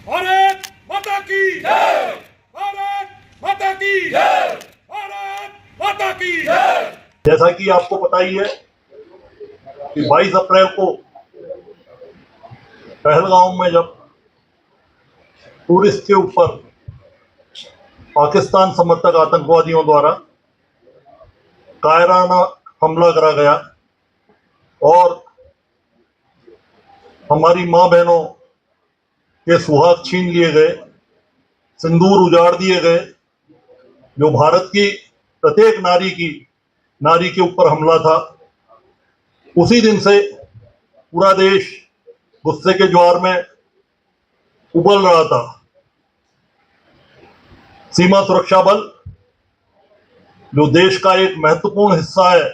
भारत माता की जय, भारत माता की जय, भारत माता की जय। जैसा कि आपको पता ही है कि 22 अप्रैल को पहलगाम में जब टूरिस्ट के ऊपर पाकिस्तान समर्थक आतंकवादियों द्वारा कायराना हमला करा गया और हमारी मां बहनों के सुहाग छीन लिए गए, सिंदूर उजाड़ दिए गए, जो भारत की प्रत्येक नारी के ऊपर हमला था, उसी दिन से पूरा देश गुस्से के ज्वार में उबल रहा था। सीमा सुरक्षा बल जो देश का एक महत्वपूर्ण हिस्सा है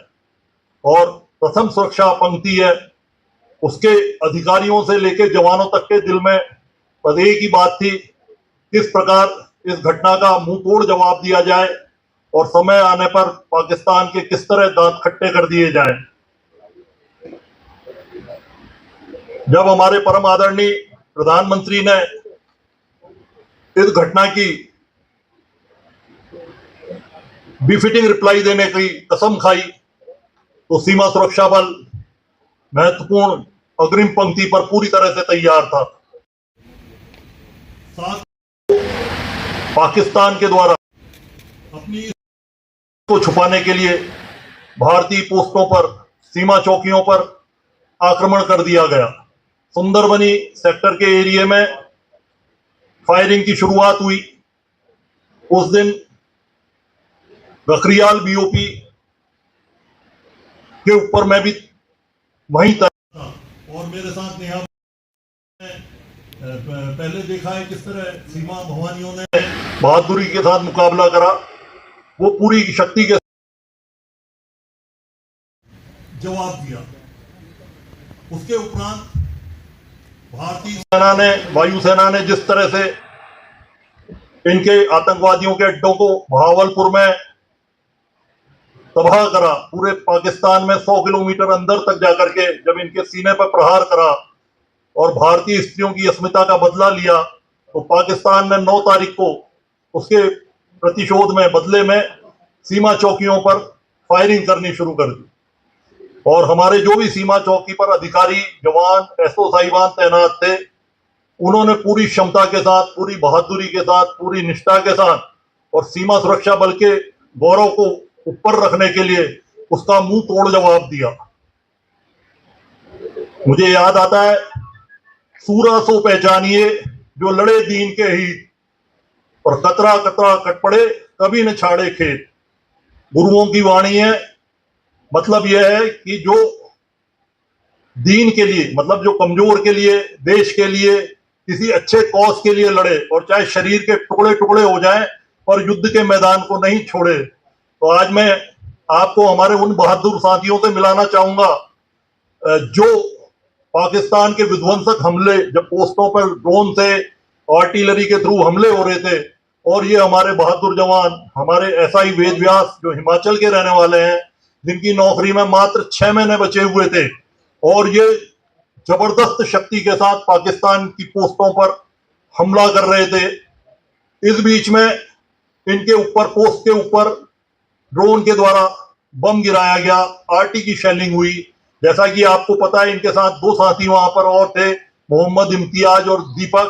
और प्रथम सुरक्षा पंक्ति है, उसके अधिकारियों से लेकर जवानों तक के दिल में बस एक ही बात थी, किस प्रकार इस घटना का मुंह तोड़ जवाब दिया जाए और समय आने पर पाकिस्तान के किस तरह दांत खट्टे कर दिए जाएं। जब हमारे परम आदरणीय प्रधानमंत्री ने इस घटना की बिफिटिंग रिप्लाई देने की कसम खाई, तो सीमा सुरक्षा बल महत्वपूर्ण अग्रिम पंक्ति पर पूरी तरह से तैयार था। साथ पाकिस्तान के द्वारा अपनी को छुपाने के लिए भारतीय पोस्टों पर, सीमा चौकियों पर आक्रमण कर दिया गया। सुंदरबनी सेक्टर के एरिया में फायरिंग की शुरुआत हुई। उस दिन गखरियाल बीओपी के ऊपर मैं भी वहीं था और मेरे साथ नेहा पहले देखा है किस तरह सीमा भवानियों ने बहादुरी के साथ मुकाबला करा। वो पूरी शक्ति के जवाब दिया। उसके उपरांत भारतीय सेना ने, वायुसेना ने जिस तरह से इनके आतंकवादियों के अड्डों को बहावलपुर में तबाह करा, पूरे पाकिस्तान में 100 किलोमीटर अंदर तक जाकर के जब इनके सीने पर प्रहार करा और भारतीय स्त्रियों की अस्मिता का बदला लिया, तो पाकिस्तान ने 9 तारीख को उसके प्रतिशोध में, बदले में सीमा चौकियों पर फायरिंग करनी शुरू कर दी। और हमारे जो भी सीमा चौकी पर अधिकारी, जवान, एसओ साहिबान तैनात थे, उन्होंने पूरी क्षमता के साथ, पूरी बहादुरी के साथ, पूरी निष्ठा के साथ और सीमा सुरक्षा बल के गौरव को ऊपर रखने के लिए उसका मुंह तोड़ जवाब दिया। मुझे याद आता है, सूरा सो पहचानिए जो लड़े दीन के हित और कतरा कतरा कट पड़े कभी न छाड़े खेत। गुरुओं की वाणी है। मतलब यह है कि जो दीन के लिए, मतलब जो कमजोर के लिए, देश के लिए, किसी अच्छे कॉज के लिए लड़े और चाहे शरीर के टुकड़े टुकड़े हो जाएं और युद्ध के मैदान को नहीं छोड़े। तो आज मैं आपको हमारे उन बहादुर साथियों से मिलाना चाहूंगा जो पाकिस्तान के विध्वंसक हमले, जब पोस्टों पर ड्रोन से, आर्टिलरी के थ्रू हमले हो रहे थे, और ये हमारे बहादुर जवान, हमारे एसआई वेद व्यास जो हिमाचल के रहने वाले हैं, जिनकी नौकरी में मात्र 6 महीने बचे हुए थे, और ये जबरदस्त शक्ति के साथ पाकिस्तान की पोस्टों पर हमला कर रहे थे। इस बीच में इनके ऊपर, पोस्ट के ऊपर ड्रोन के द्वारा बम गिराया गया, आरटी की शेलिंग हुई। जैसा कि आपको पता है, इनके साथ 2 साथी वहां पर और थे, मोहम्मद इम्तियाज और दीपक।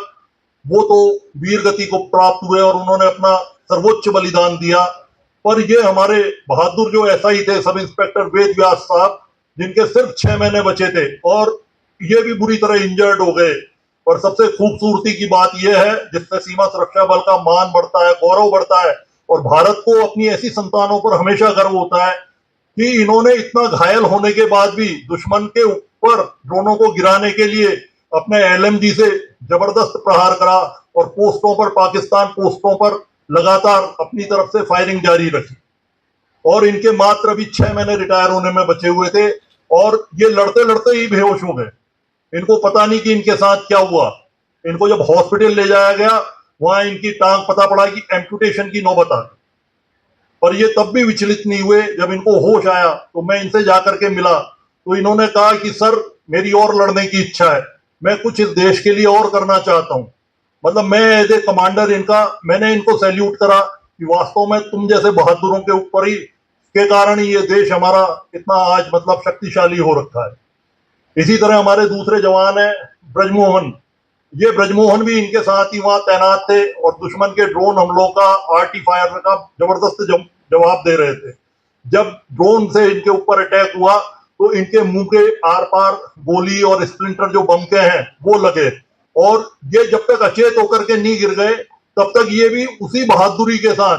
वो तो वीर गति को प्राप्त हुए और उन्होंने अपना सर्वोच्च बलिदान दिया। पर ये हमारे बहादुर जो एसआई थे, सब इंस्पेक्टर वेद व्यास साहब, जिनके सिर्फ 6 महीने बचे थे और ये भी बुरी तरह इंजर्ड हो गए। और सबसे खूबसूरती की बात यह है, जिससे सीमा सुरक्षा बल का मान बढ़ता है, गौरव बढ़ता है और भारत को अपनी ऐसी संतानों पर हमेशा गर्व होता है कि इन्होंने इतना घायल होने के बाद भी दुश्मन के ऊपर ड्रोनों को गिराने के लिए अपने एलएमजी से जबरदस्त प्रहार करा और पोस्टों पर, पाकिस्तान पोस्टों पर लगातार अपनी तरफ से फायरिंग जारी रखी। और इनके मात्र अभी 6 महीने रिटायर होने में बचे हुए थे और ये लड़ते लड़ते ही बेहोश हो गए। इनको पता नहीं कि इनके साथ क्या हुआ। इनको जब हॉस्पिटल ले जाया गया, वहां इनकी टांग पता पड़ा कि एम्पुटेशन की नौबत आ गई। पर ये तब भी विचलित नहीं हुए। जब इनको होश आया तो मैं इनसे जाकर के मिला, तो इन्होंने कहा कि सर, मेरी और लड़ने की इच्छा है, मैं कुछ इस देश के लिए और करना चाहता हूं। मतलब मैं एज ए कमांडर मैंने इनको सैल्यूट करा कि वास्तव में तुम जैसे बहादुरों के ऊपर ही के कारण ही ये देश हमारा इतना आज मतलब शक्तिशाली हो रखा है। इसी तरह हमारे दूसरे जवान हैं ब्रजमोहन। ये ब्रजमोहन भी इनके साथ ही वहां तैनात थे और दुश्मन के ड्रोन हमलों का आर्टी फायर का जबरदस्त जवाब दे रहे थे। जब ड्रोन से इनके ऊपर अटैक हुआ तो इनके मुंह के आर पार गोली और स्प्लिंटर जो बम के हैं वो लगे, और ये जब तक अचेत होकर के नहीं गिर गए तब तक ये भी उसी बहादुरी के साथ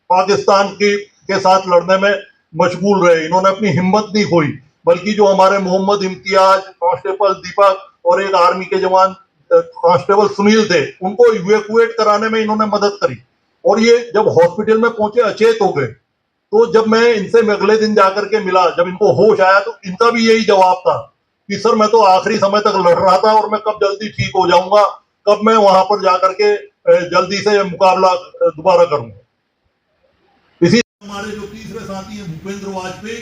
पाकिस्तान के साथ लड़ने में मशगूल रहे। इन्होंने अपनी हिम्मत नहीं खोई, बल्कि जो हमारे मोहम्मद इम्तियाज, कांस्टेबल दीपक और एक आर्मी के जवान कांस्टेबल सुनील थे, उनको इवैक्यूएट कराने में इन्होंने मदद करी। और ये जब हॉस्पिटल में पहुंचे अचेत हो गए, तो जब मैं इनसे अगले दिन जाकर के मिला, जब इनको होश आया, तो इनका भी यही जवाब था कि सर मैं तो आखिरी समय तक लड़ रहा था और मैं कब जल्दी ठीक हो जाऊंगा, कब मैं वहां पर जाकर के जल्दी से मुकाबला दोबारा करूंगा। इसी हमारे जो तीसरे साथी हैं भूपेंद्र वाजपेयी,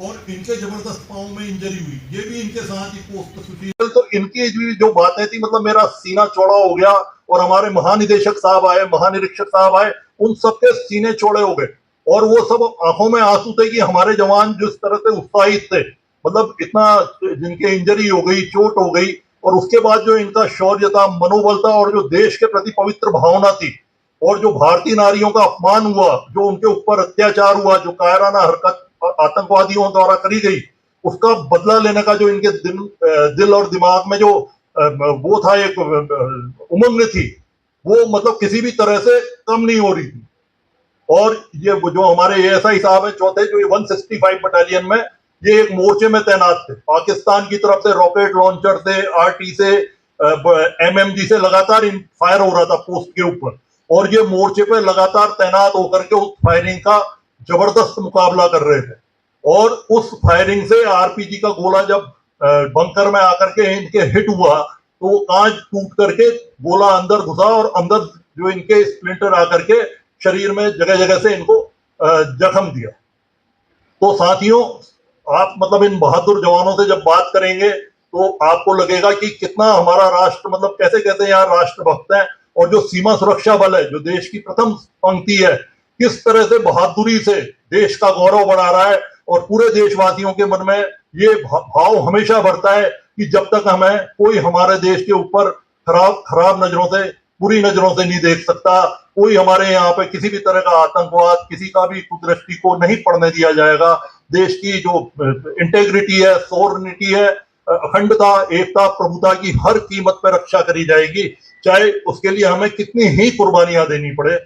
और इनके जबरदस्त पांव में इंजरी हुई, ये भी इनके साथ ही पोस्ट सुशील। तो इनकी जो बातें थी, मतलब मेरा सीना चौड़ा हो गया। और हमारे महानिदेशक साहब आए, महानिरीक्षक साहब आए, उन सबके सीने चौड़े हो गए और वो सब आंखों में आंसू थे कि हमारे जवान जिस तरह से उत्साहित थे, मतलब इतना जिनके इंजरी हो गई, चोट हो गई, और उसके बाद जो इनका शौर्य था, मनोबल था, और जो देश के प्रति पवित्र भावना थी, और जो भारतीय नारियों का अपमान हुआ, जो उनके ऊपर अत्याचार हुआ, जो कायराना हरकत आतंकवादियों द्वारा करी गई, उसका बदला लेने का जो इनके दिल और दिमाग में जो वो था, एक उमंग थी, वो मतलब किसी भी तरह से कम नहीं हो रही थी। और ये जो हमारे एएसआई साहब हैं चौथे, जो 165 बटालियन में, ये एक मोर्चे में तैनात थे। पाकिस्तान की तरफ से रॉकेट लॉन्चर से, आरटी से, एमएमजी से लगातार फायर हो रहा था पोस्ट के ऊपर, और ये मोर्चे पे लगातार तैनात होकर के उस फायरिंग का जबरदस्त मुकाबला कर रहे थे। और उस फायरिंग से आरपीजी का गोला जब बंकर में आकर के इनके हिट हुआ, तो वो कांच टूट करके गोला अंदर घुसा, और अंदर जो इनके स्प्लिंटर आकर के शरीर में जगह जगह से इनको जख्म दिया। तो साथियों, आप मतलब इन बहादुर जवानों से जब बात करेंगे तो आपको लगेगा कि कितना हमारा राष्ट्र, मतलब कैसे कैसे यहाँ राष्ट्रभक्त है, और जो सीमा सुरक्षा बल है, जो देश की प्रथम पंक्ति है, किस तरह से बहादुरी से देश का गौरव बढ़ा रहा है। और पूरे देशवासियों के मन में ये भाव हमेशा बढ़ता है कि जब तक हमें कोई हमारे देश के ऊपर खराब नजरों से, बुरी नजरों से नहीं देख सकता, कोई हमारे यहाँ पे किसी भी तरह का आतंकवाद, किसी का भी कुदृष्टि को नहीं पड़ने दिया जाएगा। देश की जो इंटेग्रिटी है, सॉवरेनिटी है, अखंडता, एकता, प्रभुता की हर कीमत पर रक्षा करी जाएगी, चाहे उसके लिए हमें कितनी ही कुर्बानियां देनी पड़े।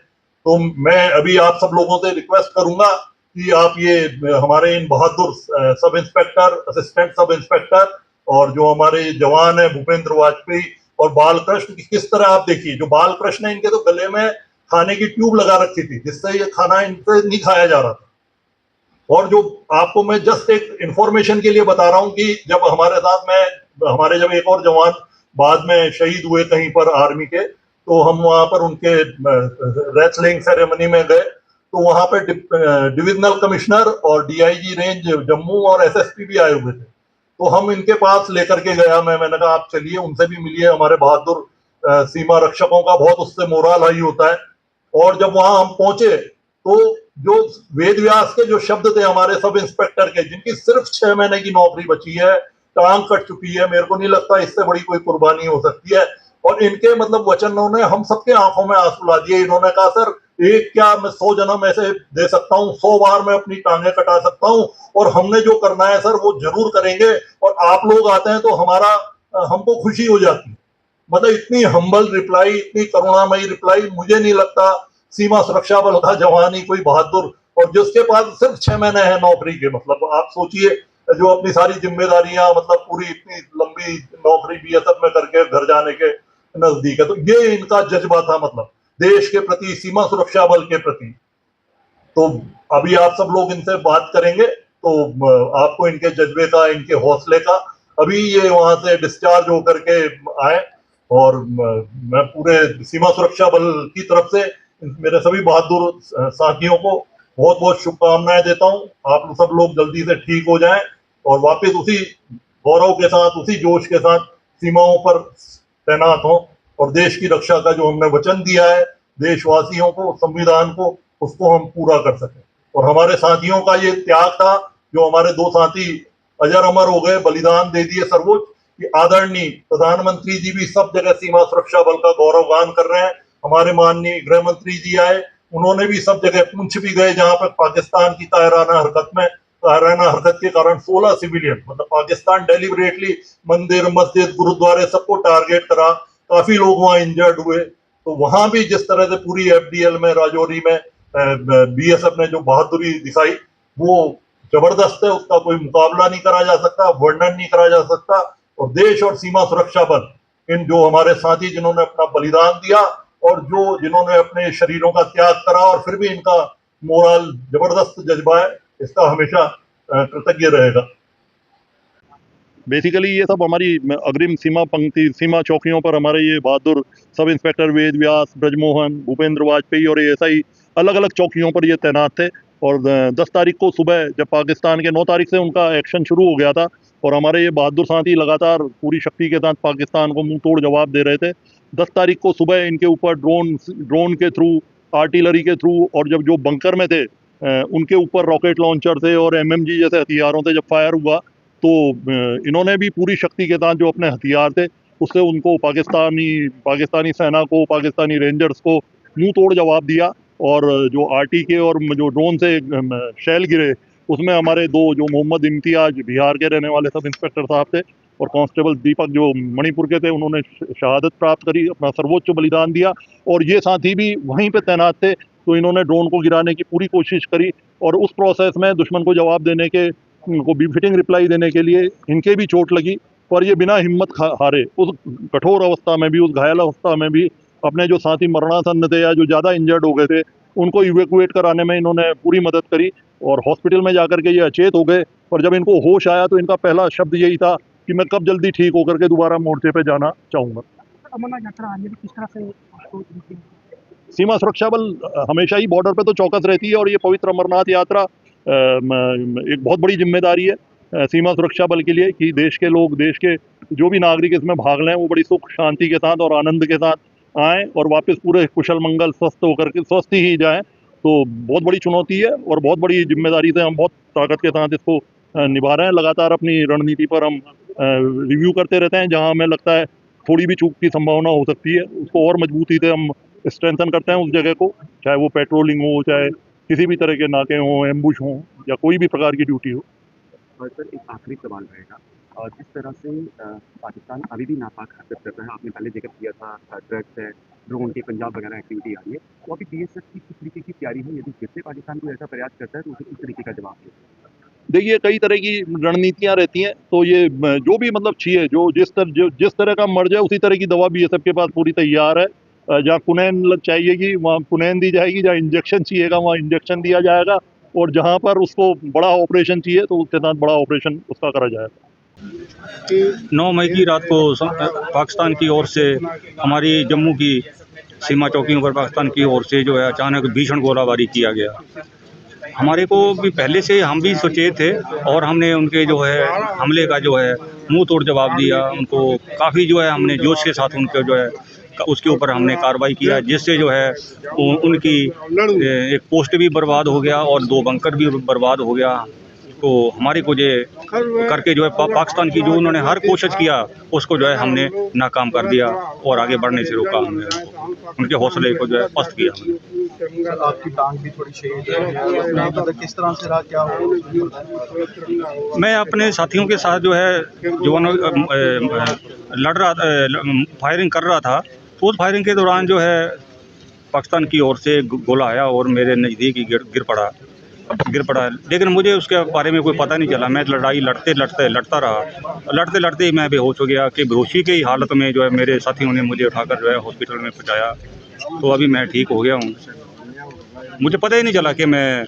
तो मैं अभी आप सब लोगों से रिक्वेस्ट करूंगा कि आप ये हमारे इन बहादुर sub inspector, assistant sub inspector, और जो हमारे जवान है भूपेंद्र वाजपेयी और बालकृष्ण की, किस तरह आप देखिए, जो बालकृष्ण है, इनके तो गले में खाने की ट्यूब लगा रखी थी, जिससे ये खाना इनसे नहीं खाया जा रहा था। और जो आपको मैं जस्ट एक इंफॉर्मेशन के लिए बता रहा हूं कि जब हमारे साथ में हमारे जब एक और जवान बाद में शहीद हुए कहीं पर आर्मी के, तो हम वहां पर उनके रेसलिंग सेरेमनी में गए, तो वहां पे डिविजनल कमिश्नर और डीआईजी रेंज जम्मू और एसएसपी भी आए हुए थे। तो हम इनके पास लेकर के गया, मैंने कहा आप चलिए उनसे भी मिलिए, हमारे बहादुर सीमा रक्षकों का बहुत उससे मोरल हाई होता है। और जब वहां हम पहुंचे, तो जो वेद व्यास के जो शब्द थे हमारे सब इंस्पेक्टर के, जिनकी सिर्फ 6 महीने की नौकरी बची है, टांग कट चुकी है, मेरे को नहीं लगता इससे बड़ी कोई कुर्बानी हो सकती है, और इनके मतलब वचनों ने हम सबके आंखों में आंसू ला दिए। इन्होंने कहा सर, एक क्या मैं 100 जन्म ऐसे दे सकता हूँ, 100 बार मैं अपनी टांगे कटा सकता हूँ, और हमने जो करना है सर वो जरूर करेंगे, और आप लोग आते हैं तो हमको खुशी हो जाती है। मतलब इतनी हम्बल रिप्लाई, इतनी करुणामयी रिप्लाई, मुझे नहीं लगता सीमा सुरक्षा बल का जवान ही कोई बहादुर, और जिसके पास सिर्फ 6 महीने है नौकरी के, मतलब आप सोचिए, जो अपनी सारी जिम्मेदारियां, मतलब पूरी इतनी लंबी नौकरी बीएसएफ में करके घर जाने के नजदीक है। तो ये इनका जज्बा था, मतलब देश के प्रति, सीमा सुरक्षा बल के प्रति। तो अभी आप सब लोग इनसे बात करेंगे तो आपको इनके जज्बे का, इनके हौसले का, अभी ये वहां से डिस्चार्ज होकर के आए, और मैं पूरे सीमा सुरक्षा बल की तरफ से मेरे सभी बहादुर साथियों को बहुत बहुत शुभकामनाएं देता हूं। आप सब लोग जल्दी से ठीक हो जाएं और वापस उसी गौरव के साथ, उसी जोश के साथ सीमाओं पर तैनात हों, और देश की रक्षा का जो हमने वचन दिया है देशवासियों को, संविधान को, उसको हम पूरा कर सकें। और हमारे साथियों का ये त्याग था, जो हमारे 2 साथी अजर अमर हो गए, बलिदान दे दिए सर्वोच्च, कि आदरणीय प्रधानमंत्री जी भी सब जगह सीमा सुरक्षा बल का गौरवगान कर रहे हैं। हमारे माननीय गृह मंत्री जी आए, उन्होंने भी सब जगह, पुंछ भी गए जहां पर पाकिस्तान की तायराना हरकत के कारण 16 सिविलियन, मतलब पाकिस्तान डेलिबरेटली मंदिर, मस्जिद, गुरुद्वारे सबको टारगेट करा, काफी लोग वहां इंजर्ड हुए। तो वहां भी जिस तरह से पूरी FDL में, राजौरी में BSF ने जो बहादुरी दिखाई, वो जबरदस्त है, उसका कोई मुकाबला नहीं करा जा सकता, वर्णन नहीं करा जा सकता। और देश और सीमा सुरक्षा बल, इन जो हमारे साथी जिन्होंने अपना बलिदान दिया और जिन्होंने अपने शरीरों का त्याग करा, और फिर भी इनका मोरल जबरदस्त जज्बा है, इसका हमेशा कृतज्ञ रहेगा। बेसिकली ये सब हमारी अग्रिम सीमा पंक्ति, सीमा चौकियों पर हमारे ये बहादुर सब इंस्पेक्टर वेद व्यास, ब्रजमोहन, भूपेंद्र वाजपेयी और ASI अलग अलग चौकियों पर ये तैनात थे। और 10 तारीख को सुबह, जब पाकिस्तान के 9 तारीख से उनका एक्शन शुरू हो गया था, और हमारे ये बहादुर साथी लगातार पूरी शक्ति के साथ पाकिस्तान को मुंह तोड़ जवाब दे रहे थे। 10 तारीख को सुबह इनके ऊपर ड्रोन के थ्रू, आर्टिलरी के थ्रू, और जब जो बंकर में थे उनके ऊपर रॉकेट लॉन्चर थे और MMG जैसे हथियारों से जब फायर हुआ, तो इन्होंने भी पूरी शक्ति के साथ जो अपने हथियार थे उससे उनको पाकिस्तानी सेना को, पाकिस्तानी रेंजर्स को मुंह तोड़ जवाब दिया। और जो RTK और जो ड्रोन से शैल गिरे, उसमें हमारे 2 जो मोहम्मद इम्तियाज बिहार के रहने वाले सब इंस्पेक्टर साहब थे, और कांस्टेबल दीपक जो मणिपुर के थे, उन्होंने शहादत प्राप्त करी, अपना सर्वोच्च बलिदान दिया। और ये साथी भी वहीं पे तैनात थे, तो इन्होंने ड्रोन को गिराने की पूरी कोशिश करी, और उस प्रोसेस में दुश्मन को जवाब देने के, उनको बिफिटिंग रिप्लाई देने के लिए इनके भी चोट लगी। पर ये बिना हिम्मत हारे, उस कठोर अवस्था में भी, उस घायल अवस्था में भी, अपने जो साथी मरणासन्न थे या जो ज़्यादा इंजर्ड हो गए थे, उनको इवैक्यूएट कराने में इन्होंने पूरी मदद करी। और हॉस्पिटल में जाकर के ये अचेत हो गए, और जब इनको होश आया तो इनका पहला शब्द यही था कि मैं कब जल्दी ठीक होकर के दोबारा मोर्चे पे जाना चाहूँगा। अमरनाथ यात्रा आगे भी किस तरह से सीमा सुरक्षा बल हमेशा ही बॉर्डर पे तो चौकस रहती है, और ये पवित्र अमरनाथ यात्रा एक बहुत बड़ी जिम्मेदारी है सीमा सुरक्षा बल के लिए, कि देश के लोग, देश के जो भी नागरिक इसमें भाग लें, वो बड़ी सुख शांति के साथ और आनंद के साथ आएँ और वापस पूरे कुशल मंगल स्वस्थ होकर के स्वस्थ ही जाएं। तो बहुत बड़ी चुनौती है और बहुत बड़ी जिम्मेदारी से हम बहुत ताकत के साथ इसको निभा रहे हैं। लगातार अपनी रणनीति पर हम रिव्यू करते रहते हैं, जहां हमें लगता है थोड़ी भी चूक की संभावना हो सकती है, उसको और मजबूती से हम स्ट्रेंथन करते हैं उस जगह को, चाहे वो पेट्रोलिंग हो, चाहे किसी भी तरह के नाके हों, एम्बुश हों, या कोई भी प्रकार की ड्यूटी हो। और सर एक आखिरी सवाल रहेगा, और जिस तरह से पाकिस्तान अभी भी नापाक हरकत करता है, आपने पहले जिक्र किया था ड्रग्स है, ड्रोन के पंजाब वगैरह एक्टिविटी आ रही है, तो अभी BSF की किस तरीके की तैयारी है? यदि फिर से पाकिस्तान को ऐसा प्रयास करता है तो उसे किस तरीके का जवाब देगा? देखिए, कई तरह की रणनीतियां रहती हैं, तो ये जो भी मतलब चाहिए, जिस तरह का मर्ज है उसी तरह की दवा BSF के पास पूरी तैयार है। जहाँ कुनैन चाहिएगी वहाँ कुनैन दी जाएगी, जहाँ इंजेक्शन चाहिएगा वहाँ इंजेक्शन दिया जाएगा, और जहाँ पर उसको बड़ा ऑपरेशन चाहिए तो उसके साथ बड़ा ऑपरेशन उसका करा जाएगा। 9 मई की रात को पाकिस्तान की ओर से हमारी जम्मू की सीमा चौकियों पर पाकिस्तान की ओर से जो है अचानक भीषण गोलाबारी किया गया। हमारे को भी पहले से हम भी सचेत थे, और हमने उनके जो है हमले का जो है मुंह तोड़ जवाब दिया। उनको काफ़ी जो है हमने जोश के साथ उनके जो है उसके ऊपर हमने कार्रवाई किया, जिससे जो है उनकी एक पोस्ट भी बर्बाद हो गया और 2 बंकर भी बर्बाद हो गया। तो हमारे को जो करके जो है पाकिस्तान की जो उन्होंने हर कोशिश किया उसको जो है हमने नाकाम कर दिया और आगे बढ़ने से रोका हमने उनके हौसले को जो है पस्त किया हमने। आपकी टांग भी थोड़ी शहीद है, मतलब किस तरह से रहा, क्या हो? मैं अपने साथियों के साथ जो है जो लड़ रहा फायरिंग कर रहा था, तो उस फायरिंग के दौरान जो है पाकिस्तान की ओर से गोला आया और मेरे नज़दीक ही गिर पड़ा, लेकिन मुझे उसके बारे में कोई पता नहीं चला। मैं लड़ाई लड़ता रहा, लड़ते ही मैं बेहोश हो गया कि बेहोशी की हालत में जो है मेरे साथियों ने मुझे उठाकर जो है हॉस्पिटल में पहुंचाया। तो अभी मैं ठीक हो गया हूँ, मुझे पता ही नहीं चला कि मैं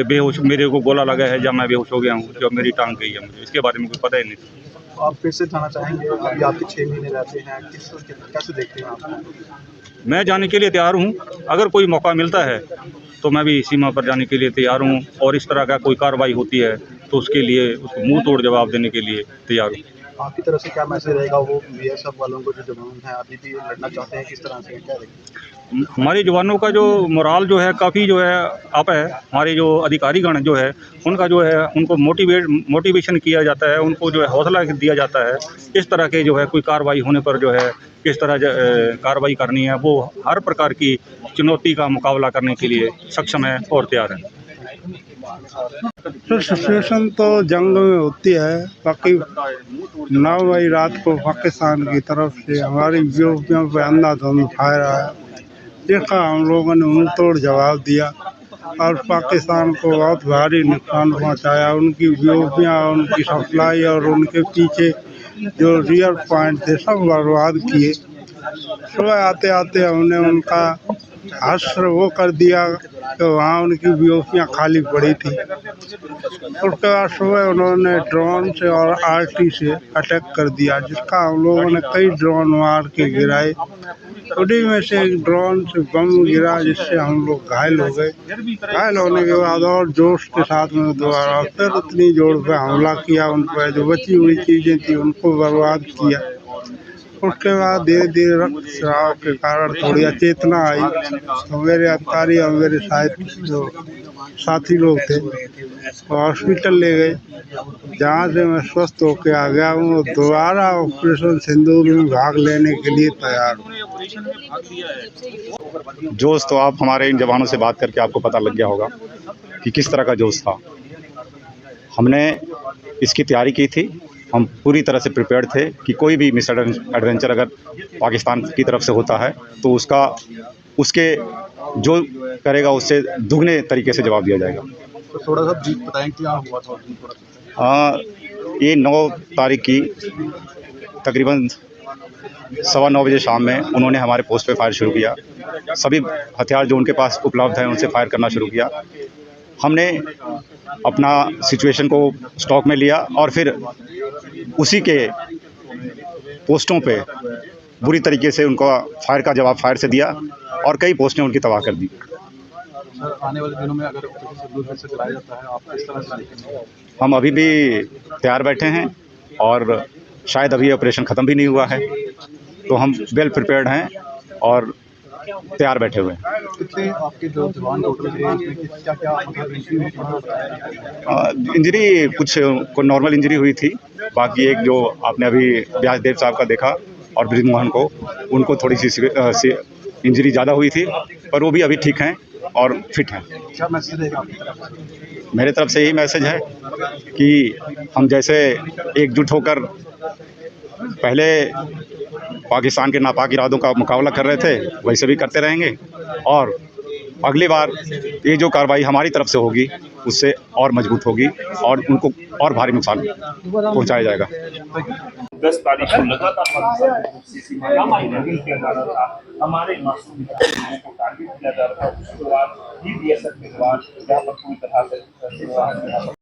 बेहोश, मेरे को गोला लगा है या मैं बेहोश हो गया हूँ, जब मेरी टांग गई है, मुझे इसके बारे में कोई पता ही नहीं। आप फिर से जाना चाहेंगे? अभी आपके 6 महीने रहते हैं, कैसे देखते हैं आप? मैं जाने के लिए तैयार हूँ, अगर कोई मौका मिलता है तो मैं भी सीमा पर जाने के लिए तैयार हूँ, और इस तरह का कोई कार्रवाई होती है तो उसके लिए उसको मुंह तोड़ जवाब देने के लिए तैयार हूँ। आपकी तरफ से क्या मैसेज रहेगा? वो बीएसएफ वालों को जो जवान हैं अभी भी लड़ना चाहते हैं, किस तरह से क्या रहेगा? हमारे जवानों का जो मोराल जो है काफ़ी जो है अप है। हमारे जो अधिकारीगण जो है उनका जो है उनको मोटिवेशन किया जाता है, उनको जो है हौसला दिया जाता है। इस तरह के जो है कोई कार्रवाई होने पर जो है किस तरह कार्रवाई करनी है, वो हर प्रकार की चुनौती का मुकाबला करने के लिए सक्षम है और तैयार है। तो सिचुएशन तो जंग में होती है। बाकी 9 मई रात को पाकिस्तान की तरफ से हमारी यूपियों पे अंधाधुंध फायर आया, जिसका हम लोगों ने मुंह तोड़ जवाब दिया और पाकिस्तान को बहुत भारी नुकसान पहुंचाया। उनकी यूपियाँ, उनकी सप्लाई और उनके पीछे जो रियर पॉइंट थे सब बर्बाद किए। सुबह आते आते हमने उनका हश्र वो कर दिया कि वहाँ उनकी बीओपियाँ खाली पड़ी थी। उसके बाद सुबह उन्होंने ड्रोन से और आरटी से अटैक कर दिया, जिसका हम लोगों ने कई ड्रोन मार के गिराए। उन्हीं में से एक ड्रोन से बम गिरा, जिससे हम लोग घायल हो गए। घायल होने के बाद और जोश के साथ में दोबारा फिर उतनी जोर पे हमला किया। उन पर जो बची हुई चीज़ें थी उनको बर्बाद किया। उसके बाद धीरे धीरे रक्त स्राव के कारण थोड़ी अचेतना आई, तो मेरे अधिकारी और मेरे जो साथी लोग थे वो हॉस्पिटल ले गए, जहाँ से मैं स्वस्थ होकर आ गया हूँ। और दोबारा ऑपरेशन सिंदूर में भाग लेने के लिए तैयार हूँ। जोश तो आप हमारे इन जवानों से बात करके आपको पता लग गया होगा कि किस तरह का जोश था। हमने इसकी तैयारी की थी, हम पूरी तरह से प्रिपेयर्ड थे कि कोई भी मिस एडवेंचर अगर पाकिस्तान की तरफ से होता है तो उसके जो करेगा उससे दुगने तरीके से जवाब दिया जाएगा। तो थोड़ा सा ब्रीफ बताएं क्या हुआ था? ये 9 तारीख की तकरीबन 9:15 बजे शाम में उन्होंने हमारे पोस्ट पे फायर शुरू किया। सभी हथियार जो उनके पास उपलब्ध हैं उनसे फायर करना शुरू किया। हमने अपना सिचुएशन को स्टॉक में लिया और फिर उसी के पोस्टों पे बुरी तरीके से उनका फायर का जवाब फायर से दिया और कई पोस्टें उनकी तबाह कर दी। सर, आने वाले दिनों में अगर सिंदूर फिर से चलाया जाता है, आप किस तरह से देखेंगे? हम अभी भी तैयार बैठे हैं और शायद अभी ऑपरेशन ख़त्म भी नहीं हुआ है, तो हम वेल प्रिपेयर्ड हैं और तैयार बैठे हुए हैं। कितने आपके जो जवान टोटल थे, क्या इंजरी कुछ को नॉर्मल इंजरी हुई थी, बाकी एक जो आपने अभी व्यासदेव साहब का देखा और ब्रिजमोहन को, उनको थोड़ी सी इंजरी ज़्यादा हुई थी, पर वो भी अभी ठीक हैं और फिट हैं। क्या मैसेज रहेगा आपकी तरफ से? मेरे तरफ से यही मैसेज है कि हम जैसे एकजुट होकर पहले पाकिस्तान के नापाक इरादों का मुकाबला कर रहे थे वैसे भी करते रहेंगे और अगली बार ये जो कार्रवाई हमारी तरफ से होगी उससे और मजबूत होगी और उनको और भारी नुकसान पहुंचाया जाएगा। 10 तारीख को लगातार पाकिस्तान की सीमा किया जा रहा था, हमारे मासूम को टारगेट किया जा रहा था। उसके बाद बीएसएफ के जवान यहाँ पर पूरी तरह से